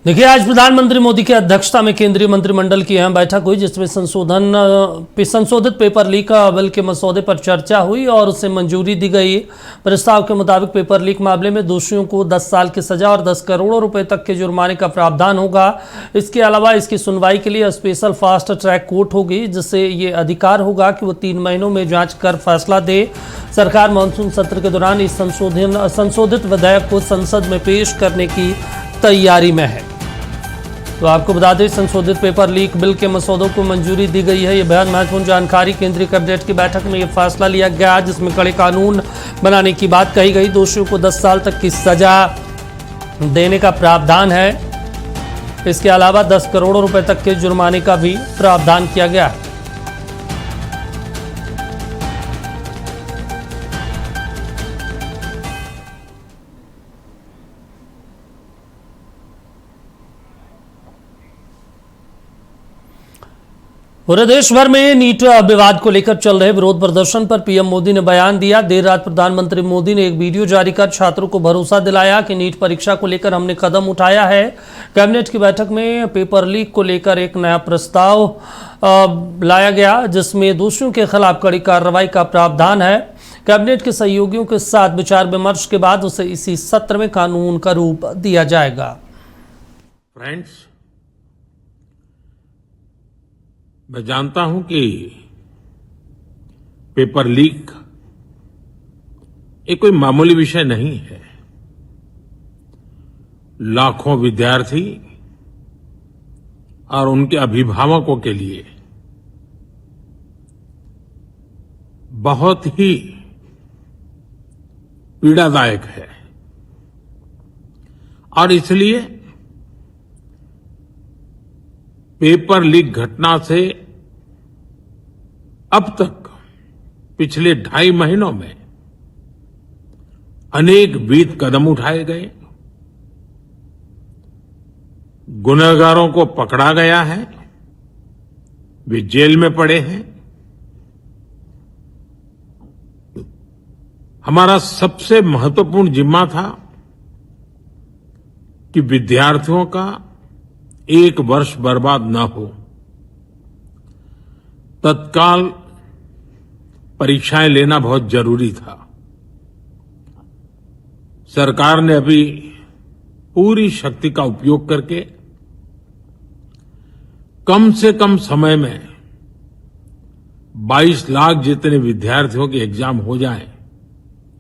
देखिए, आज प्रधानमंत्री मोदी की अध्यक्षता में केंद्रीय मंत्रिमंडल की अहम बैठक हुई, जिसमें संशोधित पेपर लीक बिल के मसौदे पर चर्चा हुई और उसे मंजूरी दी गई। प्रस्ताव के मुताबिक पेपर लीक मामले में दोषियों को 10 साल की सजा और 10 करोड़ रुपए तक के जुर्माने का प्रावधान होगा। इसके अलावा इसकी सुनवाई के लिए स्पेशल फास्ट ट्रैक कोर्ट होगी, जिससे ये अधिकार होगा कि वो 3 महीनों में जांच कर फैसला दे। सरकार मानसून सत्र के दौरान इस संशोधित विधेयक को संसद में पेश करने की तैयारी में है। तो आपको बता दें, संशोधित पेपर लीक बिल के मसौदों को मंजूरी दी गई है। ये बेहद महत्वपूर्ण जानकारी। केंद्रीय कैबिनेट की बैठक में यह फैसला लिया गया, जिसमें कड़े कानून बनाने की बात कही गई। दोषियों को 10 साल तक की सजा देने का प्रावधान है। इसके अलावा 10 करोड़ रुपए तक के जुर्माने का भी प्रावधान किया गया है। पूरे देश भर में नीट विवाद को लेकर चल रहे विरोध प्रदर्शन पर पीएम मोदी ने बयान दिया। देर रात प्रधानमंत्री मोदी ने एक वीडियो जारी कर छात्रों को भरोसा दिलाया कि नीट परीक्षा को लेकर हमने कदम उठाया है। कैबिनेट की बैठक में पेपर लीक को लेकर एक नया प्रस्ताव लाया गया, जिसमें दोषियों के खिलाफ कड़ी कार्रवाई का प्रावधान है। कैबिनेट के सहयोगियों के साथ विचार विमर्श के बाद उसे इसी सत्र में कानून का रूप दिया जाएगा। फ्रेंड्स, मैं जानता हूं कि पेपर लीक एक कोई मामूली विषय नहीं है। लाखों विद्यार्थी और उनके अभिभावकों के लिए बहुत ही पीड़ादायक है और इसलिए पेपर लीक घटना से अब तक पिछले 2.5 महीनों में अनेक विध कदम उठाए गए। गुनहगारों को पकड़ा गया है, वे जेल में पड़े हैं। हमारा सबसे महत्वपूर्ण जिम्मा था कि विद्यार्थियों का 1 वर्ष बर्बाद न हो। तत्काल परीक्षाएं लेना बहुत जरूरी था। सरकार ने अभी पूरी शक्ति का उपयोग करके कम से कम समय में 22 लाख जितने विद्यार्थियों के एग्जाम हो जाएं,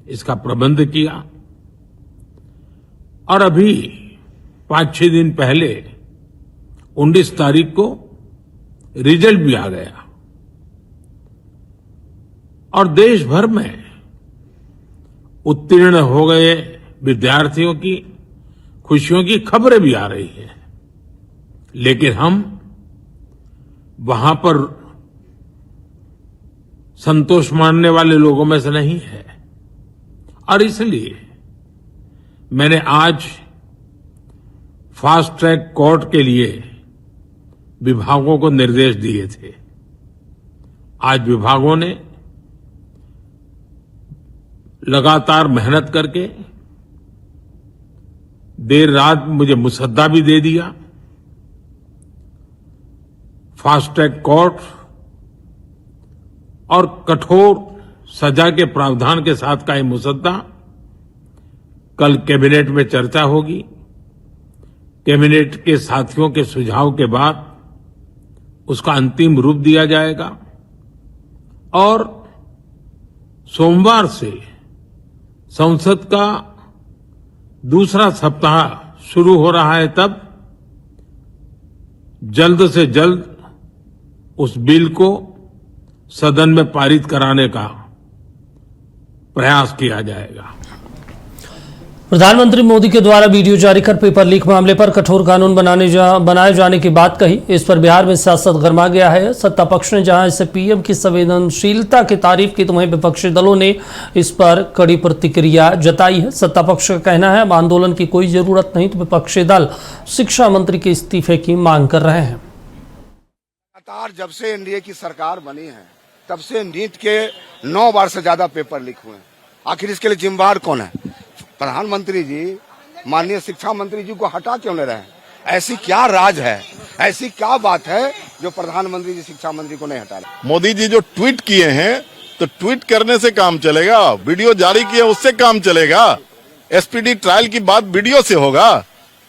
इसका प्रबंध किया। और अभी 5-6 दिन पहले 19 तारीख को रिजल्ट भी आ गया और देश भर में उत्तीर्ण हो गए विद्यार्थियों की खुशियों की खबरें भी आ रही हैं। लेकिन हम वहां पर संतोष मानने वाले लोगों में से नहीं है और इसलिए मैंने आज फास्ट ट्रैक कोर्ट के लिए विभागों को निर्देश दिए थे। आज विभागों ने लगातार मेहनत करके देर रात मुझे मुसद्दा भी दे दिया। फास्ट ट्रैक कोर्ट और कठोर सजा के प्रावधान के साथ का ये मुसद्दा कल कैबिनेट में चर्चा होगी। कैबिनेट के साथियों के सुझाव के बाद उसका अंतिम रूप दिया जाएगा और सोमवार से संसद का दूसरा सप्ताह शुरू हो रहा है। तब जल्द से जल्द उस बिल को सदन में पारित कराने का प्रयास किया जाएगा। प्रधानमंत्री मोदी के द्वारा वीडियो जारी कर पेपर लीक मामले पर कठोर कानून बनाए जाने की बात कही। इस पर बिहार में सियासत गरमा गया है। सत्ता पक्ष ने जहां इसे पीएम की संवेदनशीलता की तारीफ की, तो वहीं विपक्षी दलों ने इस पर कड़ी प्रतिक्रिया जताई है। सत्ता पक्ष का कहना है, अब आंदोलन की कोई जरूरत नहीं, तो विपक्षी दल शिक्षा मंत्री के इस्तीफे की मांग कर रहे हैं। लगातार जब से एनडीए की सरकार बनी है, तब से नीट के 9 बार से ज्यादा पेपर लीक हुए। आखिर इसके लिए जिम्मेदार कौन है? प्रधानमंत्री जी, माननीय शिक्षा मंत्री जी को हटा क्यों नहीं रहे? ऐसी क्या राज है, ऐसी क्या बात है जो प्रधानमंत्री जी शिक्षा मंत्री को नहीं हटा रहे? मोदी जी जो ट्वीट किए हैं तो ट्वीट करने से काम चलेगा, वीडियो जारी किए उससे काम चलेगा। एसपीडी ट्रायल की बात वीडियो से होगा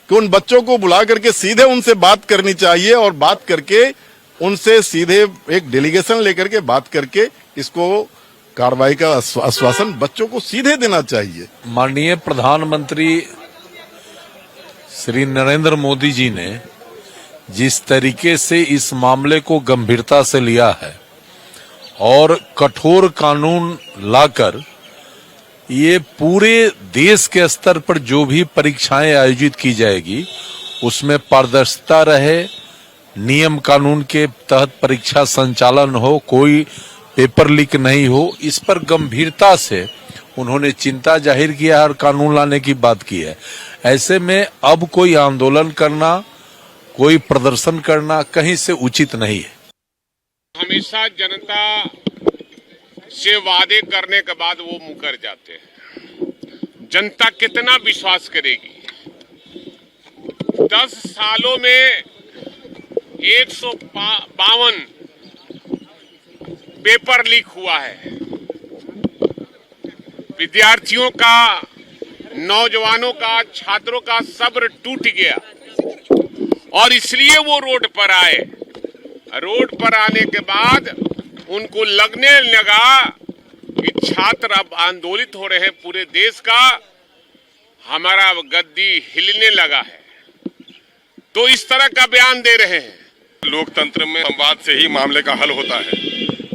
कि उन बच्चों को बुला करके सीधे उनसे बात करनी चाहिए और बात करके उनसे सीधे एक डेलीगेशन लेकर के बात करके इसको कार्रवाई का आश्वासन बच्चों को सीधे देना चाहिए। माननीय प्रधानमंत्री श्री नरेंद्र मोदी जी ने जिस तरीके से इस मामले को गंभीरता से लिया है और कठोर कानून लाकर ये पूरे देश के स्तर पर जो भी परीक्षाएं आयोजित की जाएगी उसमें पारदर्शिता रहे, नियम कानून के तहत परीक्षा संचालन हो, कोई पेपर लीक नहीं हो, इस पर गंभीरता से उन्होंने चिंता जाहिर किया और कानून लाने की बात की है। ऐसे में अब कोई आंदोलन करना, कोई प्रदर्शन करना कहीं से उचित नहीं है। हमेशा जनता से वादे करने के बाद वो मुकर जाते हैं। जनता कितना विश्वास करेगी? 10 सालों में 152 पेपर लीक हुआ है। विद्यार्थियों का, नौजवानों का, छात्रों का सब्र टूट गया और इसलिए वो रोड पर आए। रोड पर आने के बाद उनको लगने लगा कि छात्र अब आंदोलित हो रहे हैं, पूरे देश का हमारा गद्दी हिलने लगा है, तो इस तरह का बयान दे रहे हैं। लोकतंत्र में संवाद से ही मामले का हल होता है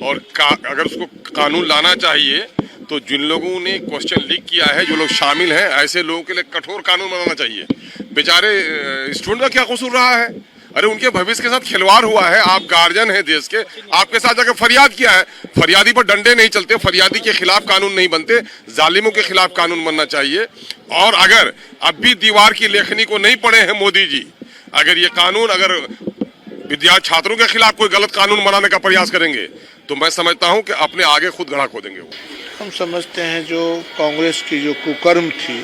और अगर उसको कानून लाना चाहिए तो जिन लोगों ने क्वेश्चन लीक किया है, जो लोग शामिल हैं, ऐसे लोगों के लिए कठोर कानून बनाना चाहिए। बेचारे स्टूडेंट का क्या कसूर रहा है? अरे उनके भविष्य के साथ खिलवाड़ हुआ है। आप गार्जियन हैं देश के, आपके साथ जाकर फरियाद किया है। फरियादी पर डंडे नहीं चलते, फरियादी के खिलाफ कानून नहीं बनते, जालिमों के खिलाफ कानून बनना चाहिए। और अगर अब भी दीवार की लेखनी को नहीं पढ़े हैं मोदी जी, अगर ये कानून अगर छात्रों के खिलाफ कोई गलत कानून बनाने का प्रयास करेंगे तो मैं समझता हूं कि अपने आगे खुद घड़ा खोदेंगे वो। हम समझते हैं जो कांग्रेस की जो कुकर्म थी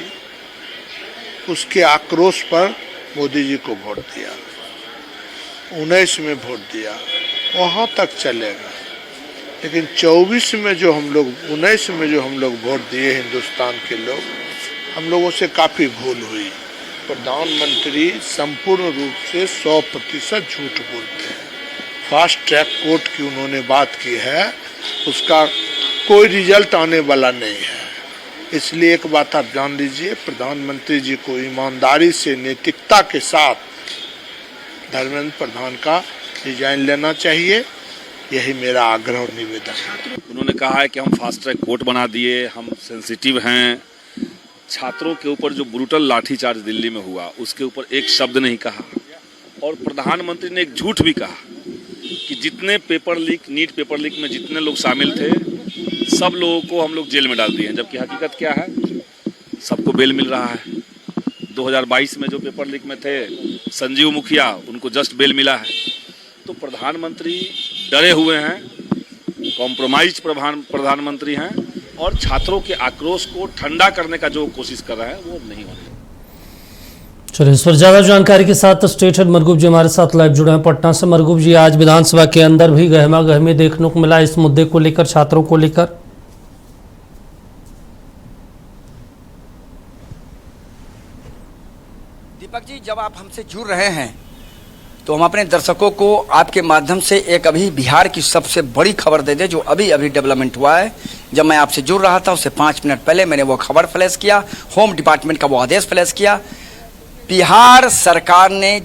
उसके आक्रोश पर मोदी जी को वोट दिया, 19 में वोट दिया, वहां तक चलेगा। लेकिन 24 में जो हम लोग, 19 में जो हम लोग वोट दिए हिंदुस्तान के लोग, हम लोगों से काफी भूल हुई। प्रधानमंत्री संपूर्ण रूप से 100% झूठ बोलते हैं। फास्ट ट्रैक कोर्ट की उन्होंने बात की है, उसका कोई रिजल्ट आने वाला नहीं है। इसलिए एक बात आप जान लीजिए, प्रधानमंत्री जी को ईमानदारी से, नैतिकता के साथ धर्मेंद्र प्रधान का रिजाइन लेना चाहिए। यही मेरा आग्रह और निवेदन है। उन्होंने कहा है कि हम फास्ट ट्रैक कोर्ट बना दिए, हम सेंसिटिव हैं। छात्रों के ऊपर जो ब्रूटल लाठीचार्ज दिल्ली में हुआ उसके ऊपर एक शब्द नहीं कहा। और प्रधानमंत्री ने एक झूठ भी कहा कि जितने paper leak, NEET paper leak में जितने लोग शामिल थे सब लोगों को हम लोग जेल में डाल दिए हैं, जबकि हकीकत क्या है, सबको बेल मिल रहा है। 2022 में जो पेपर लीक में थे संजीव मुखिया, उनको जस्ट बेल मिला है। तो प्रधानमंत्री डरे हुए हैं, कॉम्प्रोमाइज प्रधानमंत्री हैं और छात्रों के आक्रोश को ठंडा करने का जो कोशिश कर रहे हैं वो नहीं हो रही। चलिए, इस पर ज्यादा जानकारी के साथ स्टेट हेड मरगूब जी हमारे साथ लाइव जुड़े हैं पटना से। मरगूब जी, आज विधानसभा के अंदर भी गहमा गहमी देखने को मिला इस मुद्दे को लेकर, छात्रों को लेकर। दीपक जी, जब आप हमसे जुड़ रहे हैं तो हम अपने दर्शकों को आपके माध्यम से एक अभी बिहार की सबसे बड़ी खबर दे दें जो अभी अभी डेवलपमेंट हुआ है। जब मैं आपसे जुड़ रहा था उससे 5 मिनट पहले मैंने वो खबर फ्लैश किया, होम डिपार्टमेंट का वो आदेश फ्लैश किया। बिहार सरकार ने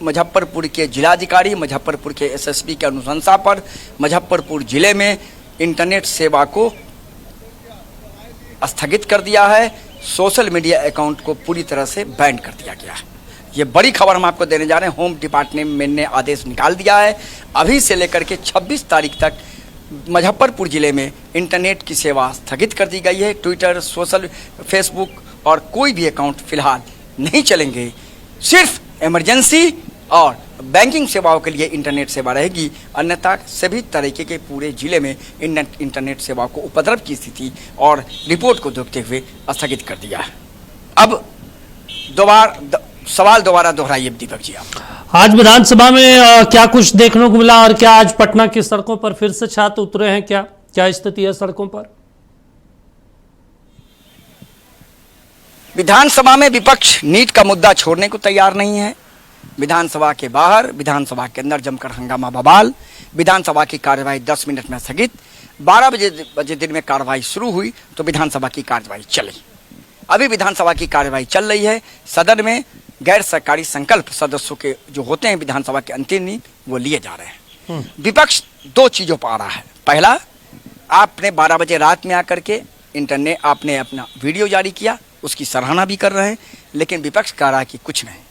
मुजफ्फरपुर के जिलाधिकारी, मुजफ्फरपुर के एसएसपी के अनुशंसा पर मुजफ्फरपुर जिले में इंटरनेट सेवा को स्थगित कर दिया है। सोशल मीडिया अकाउंट को पूरी तरह से बैन कर दिया गया है। ये बड़ी खबर हम आपको देने जा रहे हैं। होम डिपार्टमेंट ने आदेश निकाल दिया है। अभी से लेकर के 26 तारीख तक मुजफ्फरपुर जिले में इंटरनेट की सेवा स्थगित कर दी गई है। ट्विटर, सोशल, फेसबुक और कोई भी अकाउंट फिलहाल नहीं चलेंगे। सिर्फ इमरजेंसी और बैंकिंग सेवाओं के लिए इंटरनेट सेवा रहेगी, अन्यथा सभी तरीके के पूरे जिले में इंटरनेट सेवा को उपद्रव की स्थिति और रिपोर्ट को देखते हुए स्थगित कर दिया है। अब सवाल दोबारा दोहराइए दीपक जी आप। आज विधानसभा में क्या कुछ देखने को मिला और क्या आज पटना की सड़कों पर फिर से छात्र उतरे हैं? क्या क्या स्थिति है सड़कों पर? विधानसभा में विपक्ष नीट का मुद्दा छोड़ने को तैयार नहीं है। विधानसभा के बाहर, विधानसभा के अंदर जमकर हंगामा बवाल। विधानसभा की कार्यवाही 10 मिनट में स्थगित। 12 बजे दिन में कार्यवाही शुरू हुई तो विधानसभा की कार्यवाही चली। अभी विधानसभा की कार्यवाही चल रही है। सदन में गैर सरकारी संकल्प सदस्यों के जो होते हैं विधानसभा के अंतिम नींव वो लिए जा रहे हैं। विपक्ष दो चीजों पर आ रहा है। पहला, आपने 12 बजे रात में आकर के इंटरनेट आपने अपना वीडियो जारी किया, उसकी सराहना भी कर रहे हैं, लेकिन विपक्ष कह रहा है कि कुछ नहीं।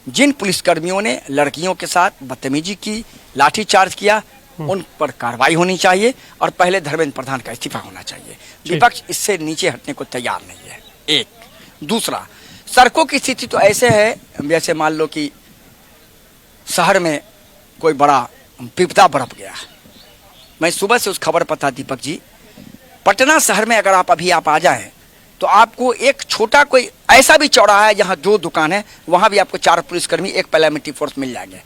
जिन पुलिसकर्मियों ने लड़कियों के साथ बदतमीजी की, लाठीचार्ज किया, उन पर कार्रवाई होनी चाहिए और पहले धर्मेंद्र प्रधान का इस्तीफा होना चाहिए। विपक्ष इससे नीचे हटने को तैयार नहीं है। एक, दूसरा, सड़कों की स्थिति तो ऐसे है जैसे मान लो कि शहर में कोई बड़ा विपदा बरप गया। मैं सुबह से उस खबर पर था दीपक जी, पटना शहर में अगर आप अभी आ जाएं तो आपको एक छोटा कोई ऐसा भी चौराहा है जहां 2 दुकान है, वहां भी आपको 4 पुलिसकर्मी, 1 पैरामिलिट्री फोर्स मिल जाएंगे।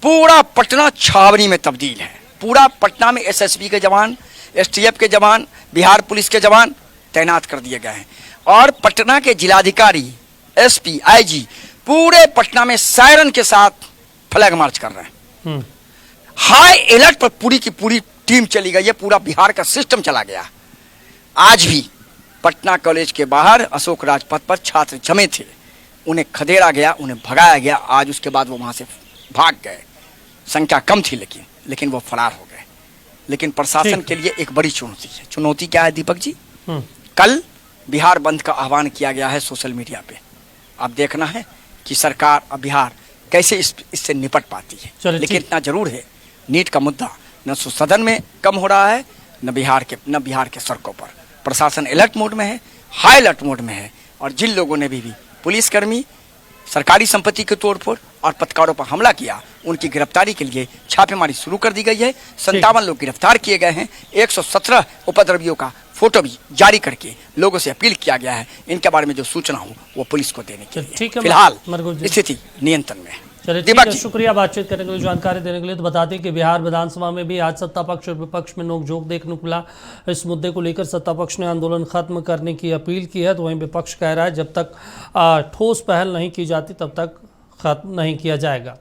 पूरा पटना छावनी में तब्दील है। पूरा पटना में एसएसबी के जवान, एसटीएफ के जवान, बिहार पुलिस के जवान तैनात कर दिए गए हैं और पटना के जिलाधिकारी, एसपी, आईजी पूरे पटना में सायरन के साथ फ्लैग मार्च कर रहे हैं। हाई अलर्ट पर पूरी की पूरी टीम चली गई है। पूरा बिहार का सिस्टम चला गया। आज भी पटना कॉलेज के बाहर अशोक राजपथ पर छात्र जमे थे, उन्हें खदेड़ा गया, उन्हें भगाया गया। आज उसके बाद वो वहां से भाग गए। संख्या कम थी लेकिन वो फरार हो गए। लेकिन प्रशासन के लिए एक बड़ी चुनौती है। चुनौती क्या है दीपक जी? कल बिहार बंद का आह्वान किया गया है सोशल मीडिया पे। अब देखना है कि सरकार अब बिहार कैसे इससे निपट पाती है। लेकिन इतना जरूर है, नीट का मुद्दा न सदन में कम हो रहा है, न बिहार के सड़कों पर। प्रशासन अलर्ट मोड में है, हाई अलर्ट मोड में है और जिन लोगों ने भी पुलिसकर्मी, सरकारी संपत्ति के तोड़फोड़ और पत्रकारों पर हमला किया, उनकी गिरफ्तारी के लिए छापेमारी शुरू कर दी गई है। 57 लोग गिरफ्तार किए गए हैं। 117 उपद्रवियों का फोटो भी जारी करके लोगों से अपील किया गया है इनके बारे में जो सूचना हो वो पुलिस को देने के लिए। फिलहाल स्थिति नियंत्रण में है। चलिए ठीक है, शुक्रिया बातचीत करने के लिए, जानकारी देने के लिए। तो बता दें कि बिहार विधानसभा में भी आज सत्ता पक्ष और विपक्ष में नोकझोंक देखने को मिला। इस मुद्दे को लेकर सत्ता पक्ष ने आंदोलन खत्म करने की अपील की है, तो वहीं विपक्ष कह रहा है जब तक ठोस पहल नहीं की जाती तब तक खत्म नहीं किया जाएगा।